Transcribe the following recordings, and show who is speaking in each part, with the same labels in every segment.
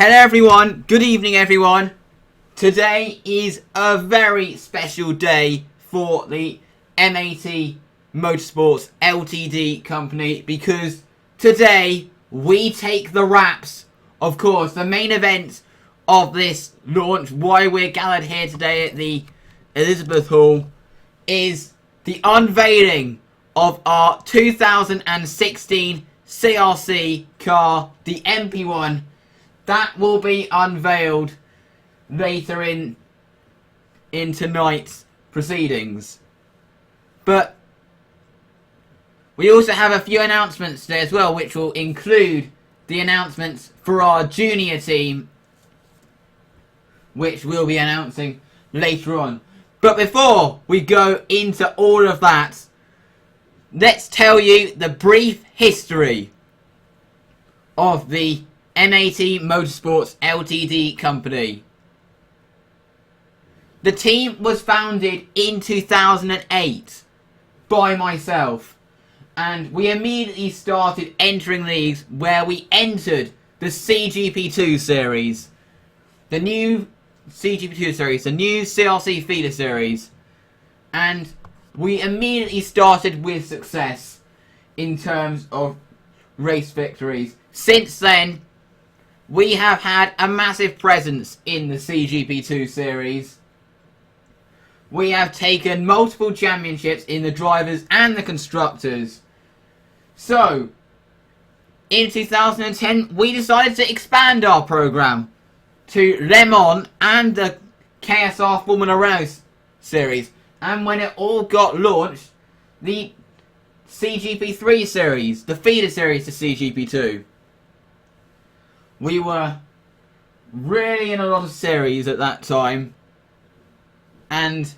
Speaker 1: Hello everyone, good evening everyone. Today is a very special day for the MAT Motorsports Ltd company because today we take the wraps. Of course, the main event of this launch, why we're gathered here today at the Elizabeth Hall, is the unveiling of our 2016 CRC car, the MP1. That will be unveiled later in tonight's proceedings. But we also have a few announcements today as well, which will include the announcements for our junior team, which we'll be announcing later on. But before we go into all of that, let's tell you the brief history of the MAT Motorsports Ltd company. The team was founded in 2008 by myself, and we immediately started entering leagues where we entered the CGP2 series, the new CGP2 series, the new CRC feeder series, and we immediately started with success in terms of race victories. Since then, we have had a massive presence in the CGP2 series. We have taken multiple championships in the drivers and the constructors. So, in 2010, we decided to expand our program to Le Mans and the KSR Formula Renault series. And when it all got launched, the CGP3 series, the feeder series to CGP2. We were really in a lot of series at that time, and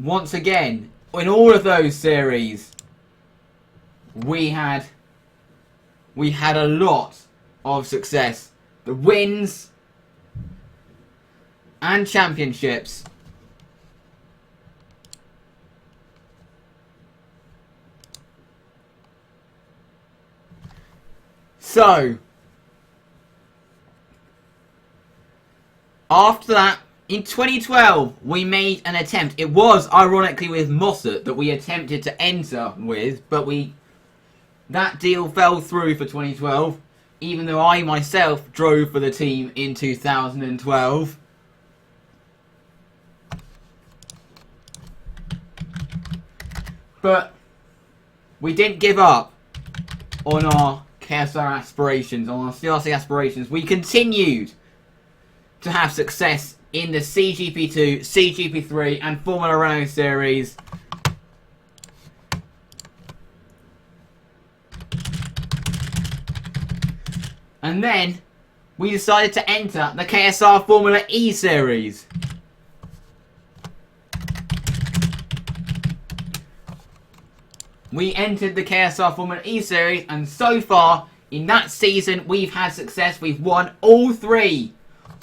Speaker 1: once again, in all of those series, we had a lot of success. The wins and championships. So, after that, in 2012, we made an attempt. It was, ironically, with Mossart that we attempted to enter with, but that deal fell through for 2012, even though I myself drove for the team in 2012. But we didn't give up on our KSR aspirations, on our CRC aspirations. We continued to have success in the CGP2, CGP3 and Formula Renault series. And then we decided to enter the KSR Formula E series. We entered the KSR Formula E series, and so far in that season we've had success. We've won all 3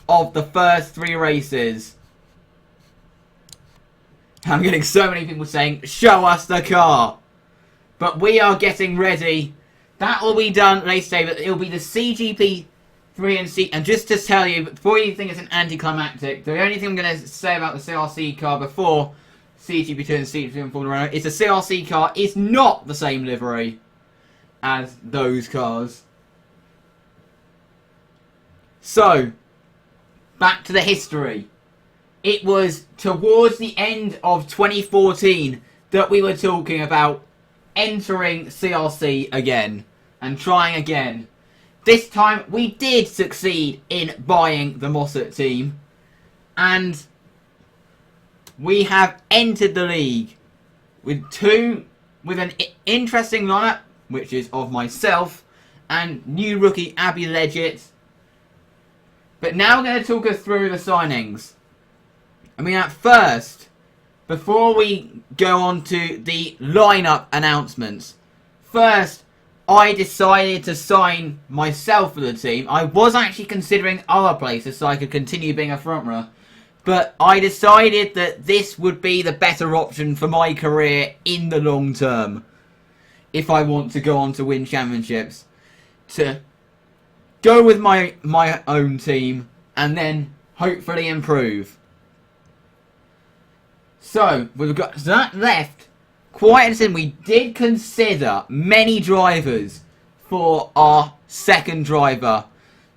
Speaker 1: of the first 3 races. I'm getting so many people saying, show us the car. But we are getting ready. That will be done later today, but it'll be the CGP3 and C. And just to tell you, before you think it's an anticlimactic, the only thing I'm going to say about the CRC car before CGP2 and CGP3 and Formula Renault is the CRC car is not the same livery as those cars. So, back to the history. It was towards the end of 2014 that we were talking about entering CRC again and trying again. This time we did succeed in buying the Mossart team, and we have entered the league with an interesting lineup, which is of myself and new rookie Abby Leggett. But now we're going to talk us through the signings. I mean, at first, before we go on to the lineup announcements, first I decided to sign myself for the team. I was actually considering other places so I could continue being a front runner, but I decided that this would be the better option for my career in the long term if I want to go on to win championships. to go with my own team and then hopefully improve. So we've got that left. Quite interesting. We did consider many drivers for our second driver.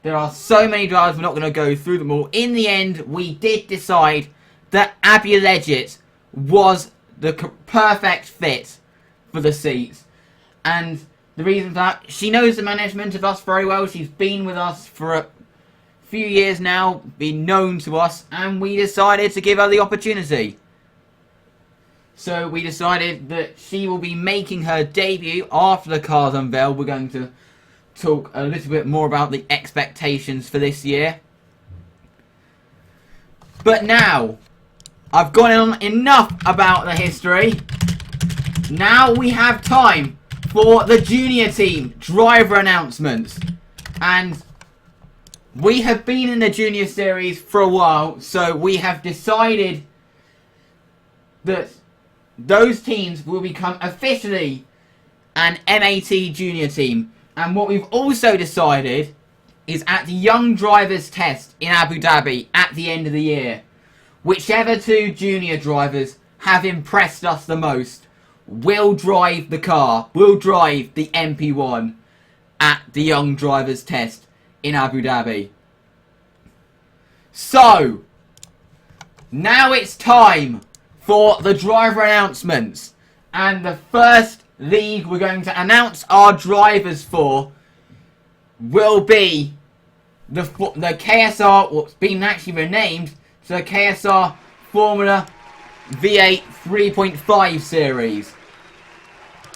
Speaker 1: There are so many drivers, we're not going to go through them all. In the end, we did decide that Abby Legit was the perfect fit for the seats. And the reason for that, she knows the management of us very well. She's been with us for a few years now, been known to us, and we decided to give her the opportunity. So we decided that she will be making her debut after the car's unveiled. We're going to talk a little bit more about the expectations for this year. But now, I've gone on enough about the history. Now we have time for the junior team driver announcements. And we have been in the junior series for a while, so we have decided that those teams will become officially an MAT junior team. And what we've also decided is at the Young Drivers Test in Abu Dhabi at the end of the year, whichever two junior drivers have impressed us the most will drive the car, will drive the MP1 at the Young Drivers Test in Abu Dhabi. So, now it's time for the driver announcements. And the first league we're going to announce our drivers for will be the KSR, what's been actually renamed to the KSR Formula V8 3.5 series.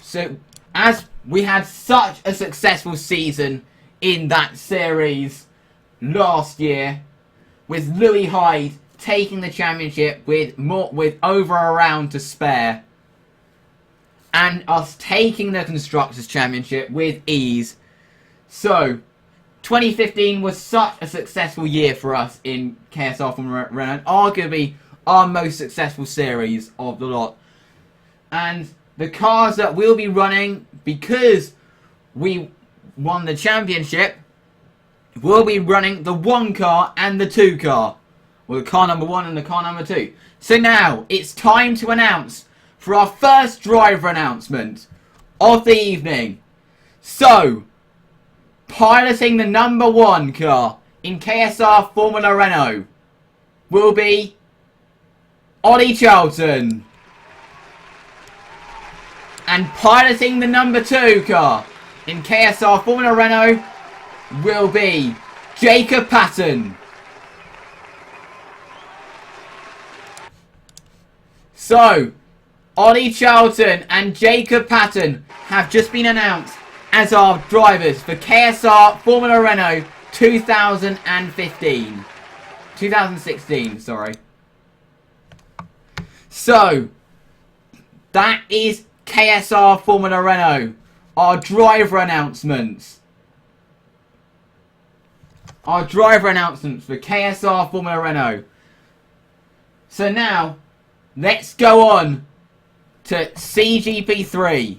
Speaker 1: So, as we had such a successful season in that series last year, with Louis Hyde taking the championship with over a round to spare, and us taking the Constructors' Championship with ease. So, 2015 was such a successful year for us in KSR Formula Renault, arguably our most successful series of the lot. And the cars that we'll be running, because we won the championship, we'll be running the 1 car and the 2 car. Well, the car number 1 and the car number 2. So now, it's time to announce for our first driver announcement of the evening. So, piloting the number 1 car in KSR Formula Renault will be Ollie Charlton. And piloting the number 2 car in KSR Formula Renault will be Jacob Patton. So, Ollie Charlton and Jacob Patton have just been announced as our drivers for KSR Formula Renault 2016, sorry. So, that is KSR Formula Renault, our driver announcements. Our driver announcements for KSR Formula Renault. So now, let's go on to CGP3.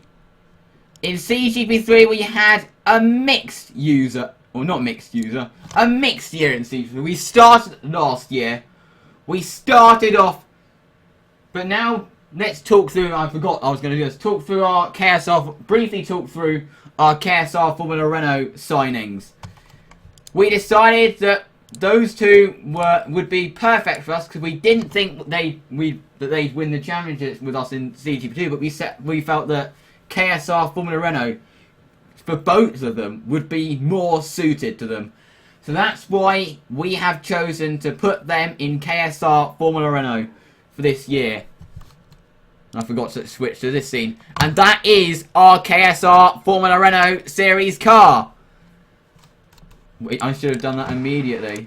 Speaker 1: In CGP3 we had a mixed user, or not mixed user, a mixed year in CGP3. We started last year. We started off, but now let's talk through, I forgot I was going to do this, briefly talk through our KSR Formula Renault signings. We decided that those two would be perfect for us because we didn't think that they'd win the championships with us in CGP2, but we felt that KSR Formula Renault, for both of them, would be more suited to them. So that's why we have chosen to put them in KSR Formula Renault for this year. I forgot to switch to this scene. And that is our KSR Formula Renault Series car. Wait, I should have done that immediately.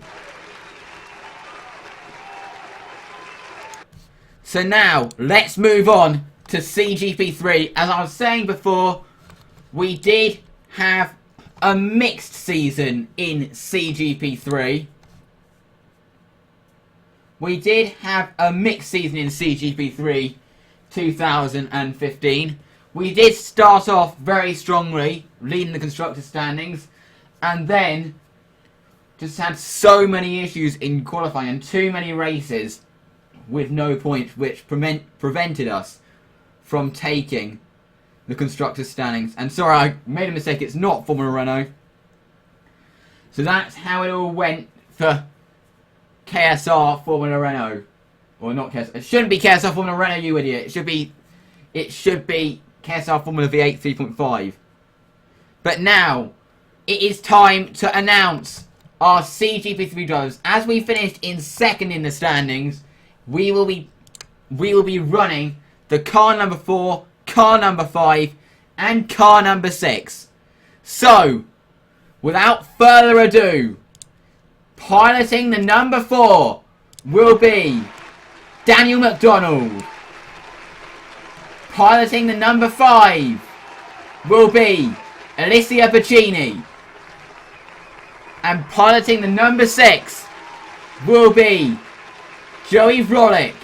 Speaker 1: So now, let's move on to CGP3. As I was saying before, we did have a mixed season in CGP3. We did have a mixed season in CGP3 2015. We did start off very strongly, leading the constructor standings. and then just had so many issues in qualifying and too many races with no points, which prevented us from taking the constructors' standings. And sorry, I made a mistake, it's not Formula Renault. So that's how it all went for KSR Formula Renault. Or not KSR, it shouldn't be KSR Formula Renault, you idiot. It should be KSR Formula V8 3.5. But now, it is time to announce our CGP3 drivers. As we finished in second in the standings, we will be running the car number 4, car number 5, and car number 6. So, without further ado, piloting the number 4 will be Daniel McDonald. Piloting the number 5 will be Alicia Pacini. And piloting the number 6 will be Joey Vrolik.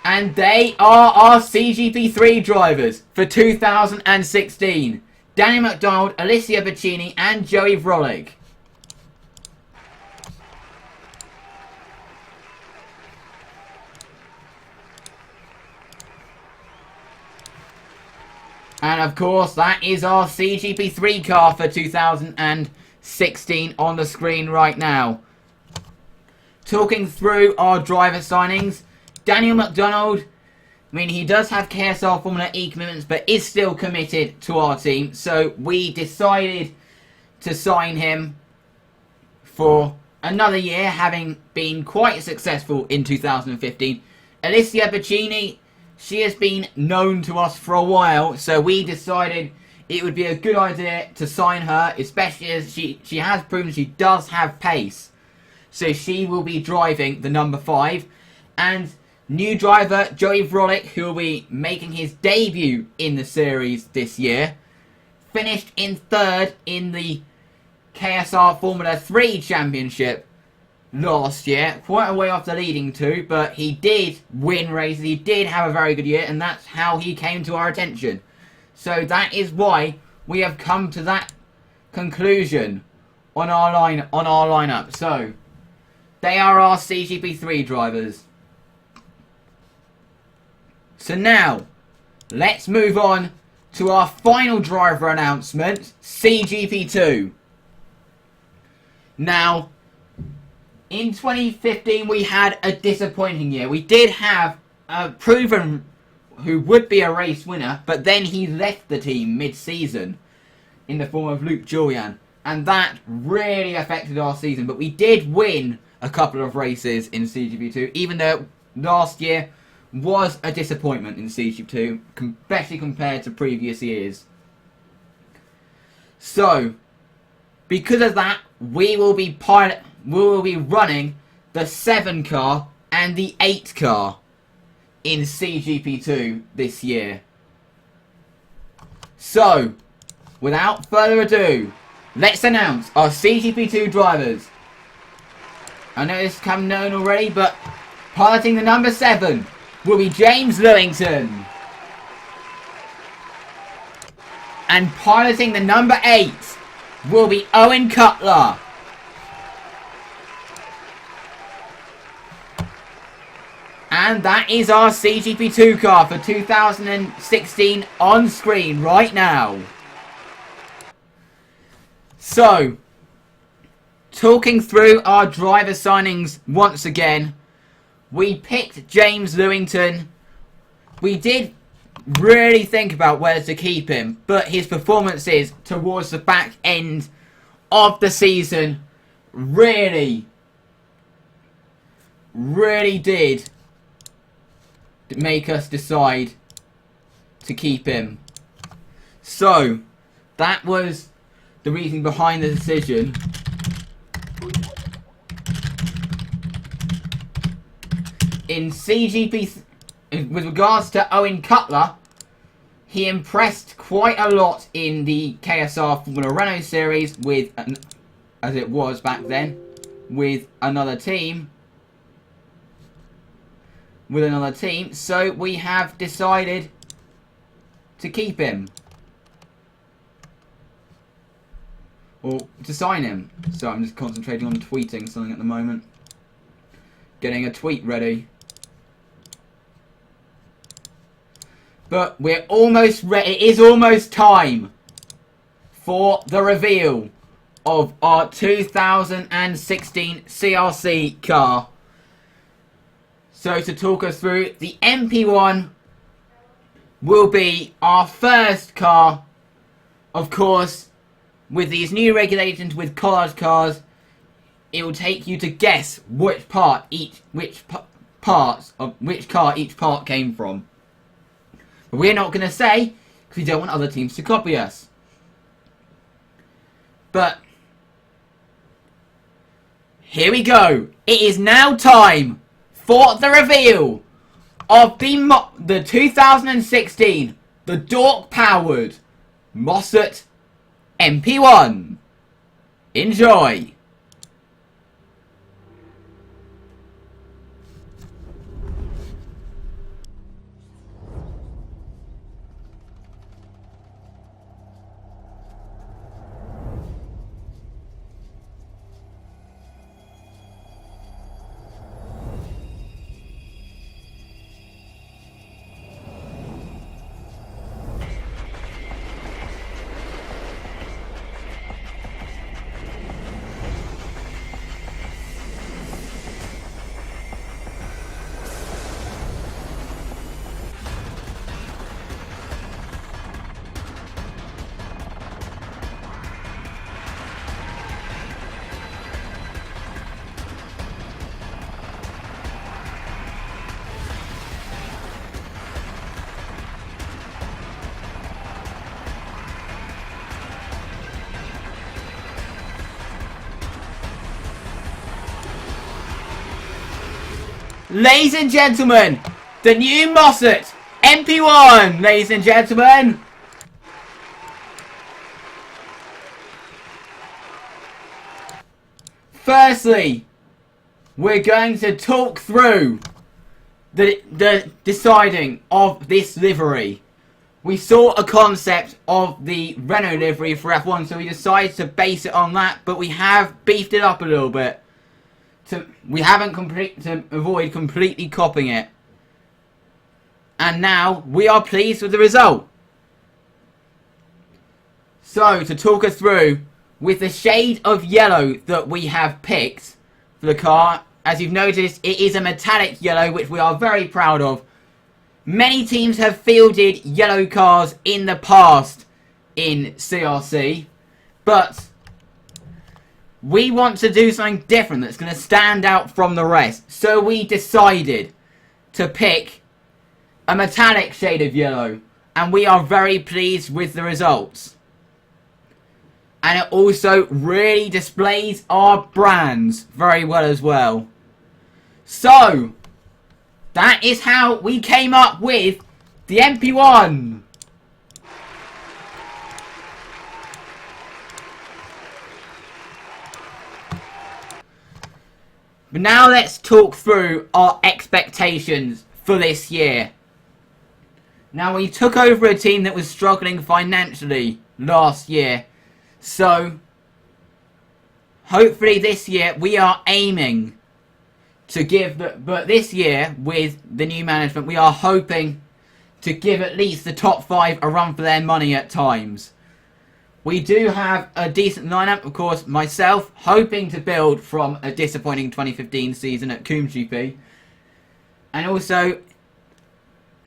Speaker 1: And they are our CGP3 drivers for 2016. Daniel McDonald, Alicia Pacini, and Joey Vrolik. And of course, that is our CGP3 car for 2016 on the screen right now. Talking through our driver signings, Daniel McDonald, I mean, he does have KSR Formula E commitments, but is still committed to our team. So we decided to sign him for another year, having been quite successful in 2015. Alicia Pacini, she has been known to us for a while, so we decided it would be a good idea to sign her, especially as she has proven she does have pace. So she will be driving the number 5. And new driver, Joey Vrolik, who will be making his debut in the series this year, finished in 3rd in the KSR Formula 3 Championship last year. Quite a way off the leading 2, but he did win races, he did have a very good year, and that's how he came to our attention. So that is why we have come to that conclusion on our lineup. So they are our CGP3 drivers. So now, let's move on to our final driver announcement, CGP2. Now, in 2015 we had a disappointing year. We did have a proven who would be a race winner, but then he left the team mid-season in the form of Luke Julian. And that really affected our season. But we did win a couple of races in CGP2, even though last year was a disappointment in CGP2, especially compared to previous years. So, because of that, we will be running the 7 car and the 8 car in CGP2 this year. So, without further ado, let's announce our CGP2 drivers. I know this has come known already, but piloting the number 7 will be James Lewington. And piloting the number 8 will be Owen Cutler. And that is our CGP2 car for 2016 on screen right now. So, talking through our driver signings once again, we picked James Lewington. We did really think about whether to keep him, but his performances towards the back end of the season really did make us decide to keep him. So, that was the reason behind the decision. In CGP, with regards to Owen Cutler, he impressed quite a lot in the KSR Formula Renault series with, as it was back then, with another team. So we have decided to keep him. or to sign him. So I'm just concentrating on tweeting something at the moment. Getting a tweet ready. But we're almost ready. It is almost time for the reveal of our 2016 CRC car. So to talk us through, the MP1 will be our first car. Of course, with these new regulations with collage cars, it will take you to guess which car each part came from. But we're not going to say, because we don't want other teams to copy us. But here we go. It is now time for the reveal of the 2016, the Dork-powered Mossart MP1. Enjoy. Ladies and gentlemen, the new Mossart MP1, ladies and gentlemen. Firstly, we're going to talk through the deciding of this livery. We saw a concept of the Renault livery for F1, so we decided to base it on that, but we have beefed it up a little bit. We haven't to avoid completely copying it. And now we are pleased with the result. So to talk us through, with the shade of yellow that we have picked for the car, as you've noticed, it is a metallic yellow, which we are very proud of. Many teams have fielded yellow cars in the past in CRC, but we want to do something different that's going to stand out from the rest. So we decided to pick a metallic shade of yellow, and we are very pleased with the results. And it also really displays our brands very well as well. So that is how we came up with the MP1. But now let's talk through our expectations for this year. Now, we took over a team that was struggling financially last year. So hopefully this year we are aiming to give, but this year with the new management we are hoping to give at least the top 5 a run for their money at times. We do have a decent lineup, of course, myself hoping to build from a disappointing 2015 season at Coombs GP. And also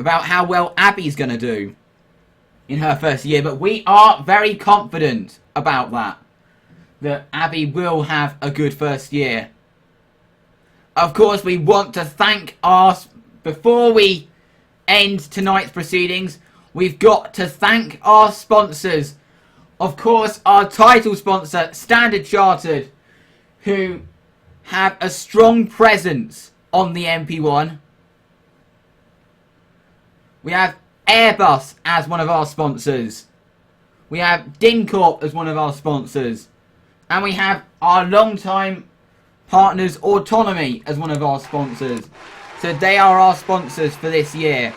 Speaker 1: about how well Abby's going to do in her first year. But we are very confident about that Abby will have a good first year. Of course, we want to thank before we end tonight's proceedings, we've got to thank our sponsors. Of course, our title sponsor, Standard Chartered, who have a strong presence on the MP1. We have Airbus as one of our sponsors. We have DynCorp as one of our sponsors. And we have our long-time partners, Autonomy, as one of our sponsors. So they are our sponsors for this year.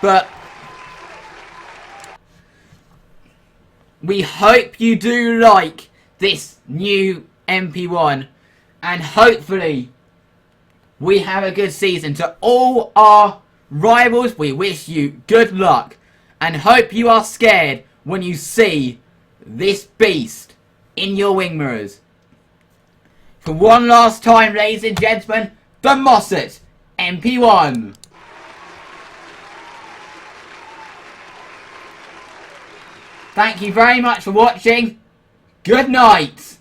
Speaker 1: But we hope you do like this new MP1, and hopefully we have a good season. To all our rivals, we wish you good luck, and hope you are scared when you see this beast in your wing mirrors. For one last time, ladies and gentlemen, the Mossart MP1. Thank you very much for watching. Good night.